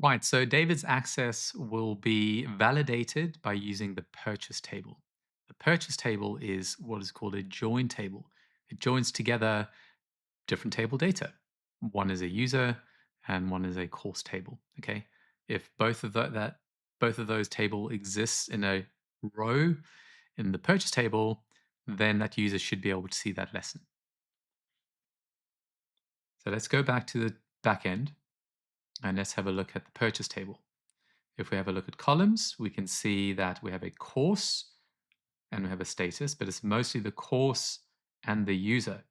Right, so David's access will be validated by using the purchase table. The purchase table is what is called a join table. It joins together different table data. One is a user and one is a course table. Okay. If both of those table exists in a row in the purchase table, then that user should be able to see that lesson. So let's go back to the back end and let's have a look at the purchase table. If we have a look at columns, we can see that we have a course and we have a status, but it's mostly the course and the user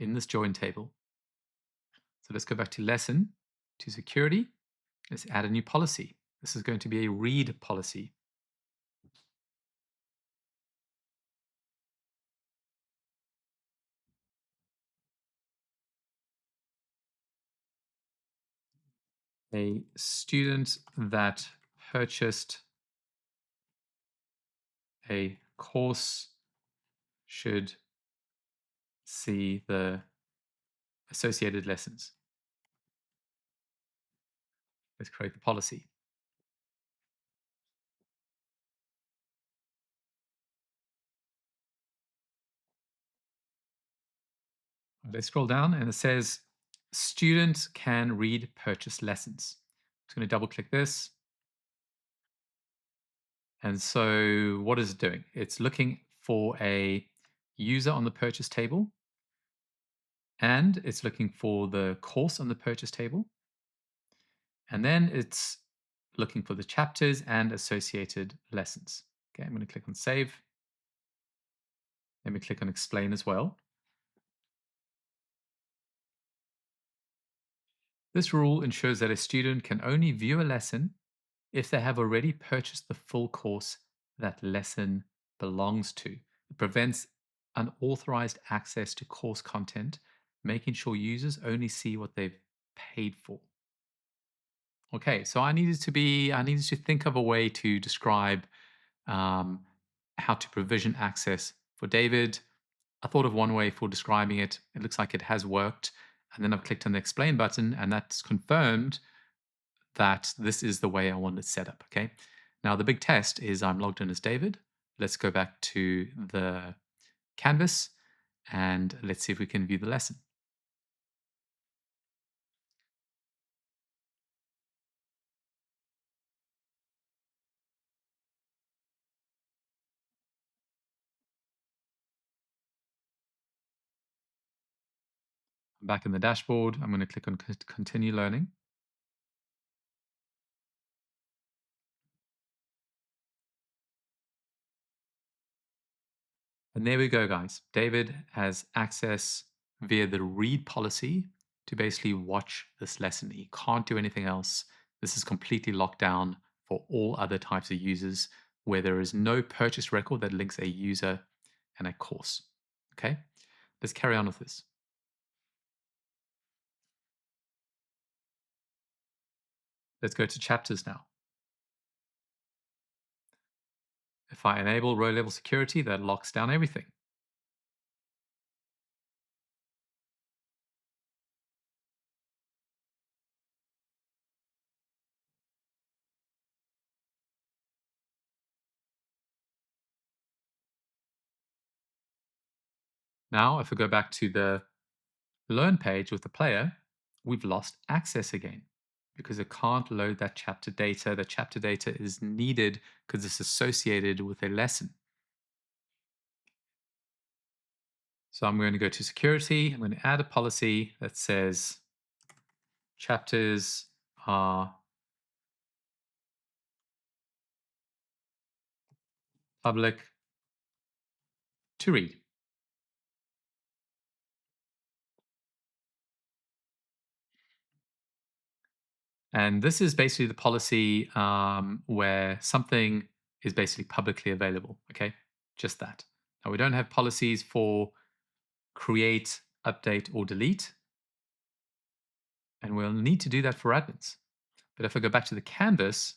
in this join table. So let's go back to lesson, to security. Let's add a new policy. This is going to be a read policy. A student that purchased a course should see the associated lessons. Let's create the policy. Let's scroll down and it says students can read purchase lessons. I'm just going to double click this. And so what is it doing? It's looking for a user on the purchase table and it's looking for the course on the purchase table. And then it's looking for the chapters and associated lessons. Okay, I'm going to click on save. Let me click on explain as well. This rule ensures that a student can only view a lesson if they have already purchased the full course that lesson belongs to. It prevents unauthorized access to course content, making sure users only see what they've paid for. Okay, so I needed to think of a way to describe um, how to provision access for David. I thought of one way for describing it. It looks like it has worked. And then I've clicked on the explain button, and that's confirmed that this is the way I want it set up. Okay. Now, the big test is I'm logged in as David. Let's go back to the canvas and let's see if we can view the lesson. I'm back in the dashboard. I'm going to click on continue learning. And there we go, guys. David has access via the read policy to basically watch this lesson. He can't do anything else. This is completely locked down for all other types of users where there is no purchase record that links a user and a course. Okay, let's carry on with this. Let's go to chapters now. If I enable row level security, that locks down everything. Now, if we go back to the learn page with the player, we've lost access again because it can't load that chapter data. The chapter data is needed because it's associated with a lesson. So I'm going to go to security. I'm going to add a policy that says chapters are public to read. And this is basically the policy where something is basically publicly available. Okay, just that. Now we don't have policies for create, update, or delete. And we'll need to do that for admins. But if I go back to the canvas,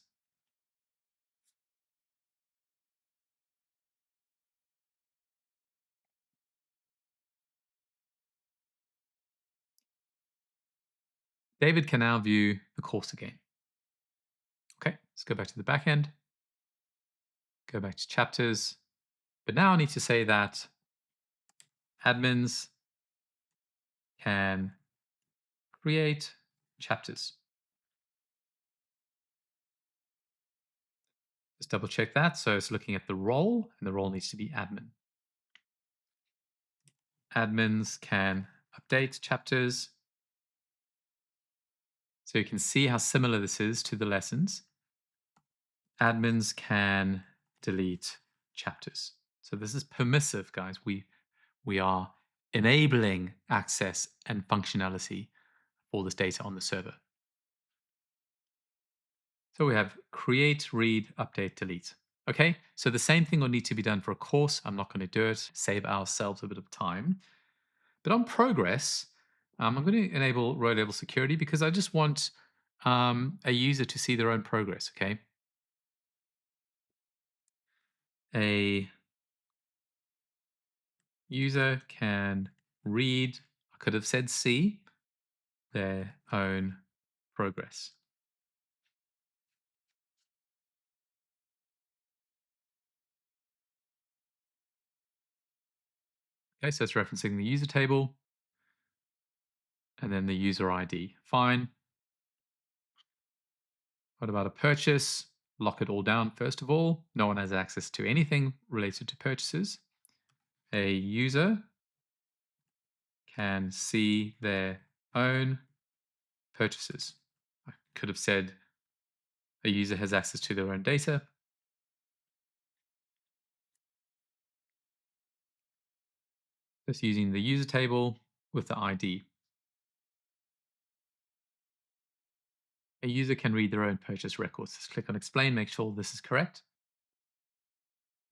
David can now view the course again. Let's go back to the back end, go back to chapters. But now I need to say that admins can create chapters. Just double check that. So it's looking at the role, and the role needs to be admin. Admins can update chapters. So you can see how similar this is to the lessons. Admins can delete chapters. So this is permissive, guys. We are enabling access and functionality for this data on the server. So we have create, read, update, delete. Okay, so the same thing will need to be done for a course. I'm not going to do it, save ourselves a bit of time. But on progress, I'm going to enable row level security because I just want a user to see their own progress, okay? A user can read, I could have said see, their own progress. Okay, so it's referencing the user table and then the user ID. Fine. What about a purchase? Lock it all down first of all. No one has access to anything related to purchases. A user can see their own purchases. I could have said a user has access to their own data. Just using the user table with the ID. A user can read their own purchase records. Just click on explain, make sure this is correct.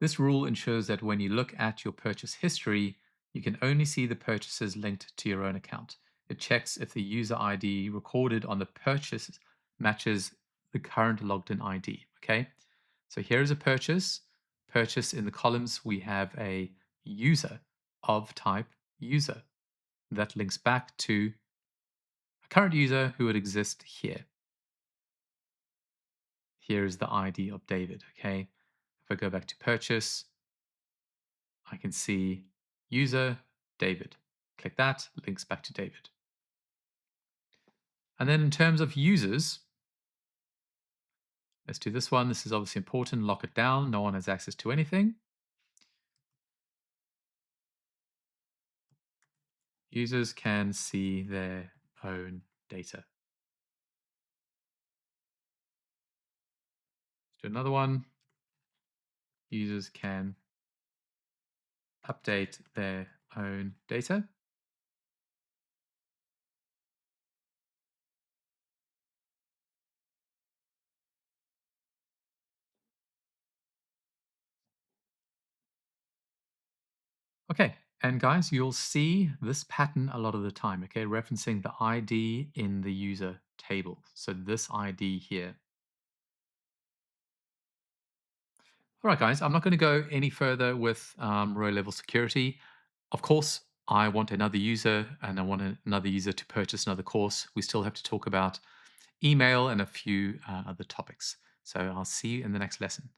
This rule ensures that when you look at your purchase history, you can only see the purchases linked to your own account. It checks if the user ID recorded on the purchase matches the current logged in ID. Okay, so here is a purchase. Purchase in the columns, we have a user of type user that links back to a current user who would exist here. Here is the ID of David. Okay, if I go back to purchase, I can see user David. Click that, links back to David. And then in terms of users, let's do this one. This is obviously important. Lock it down. No one has access to anything. Users can see their own data. Let's do another one. Users can update their own data. Okay, and guys, you'll see this pattern a lot of the time, okay, referencing the ID in the user table. So this ID here. All right, guys, I'm not going to go any further with row level security. Of course, I want another user and I want another user to purchase another course. We still have to talk about email and a few other topics. So I'll see you in the next lesson.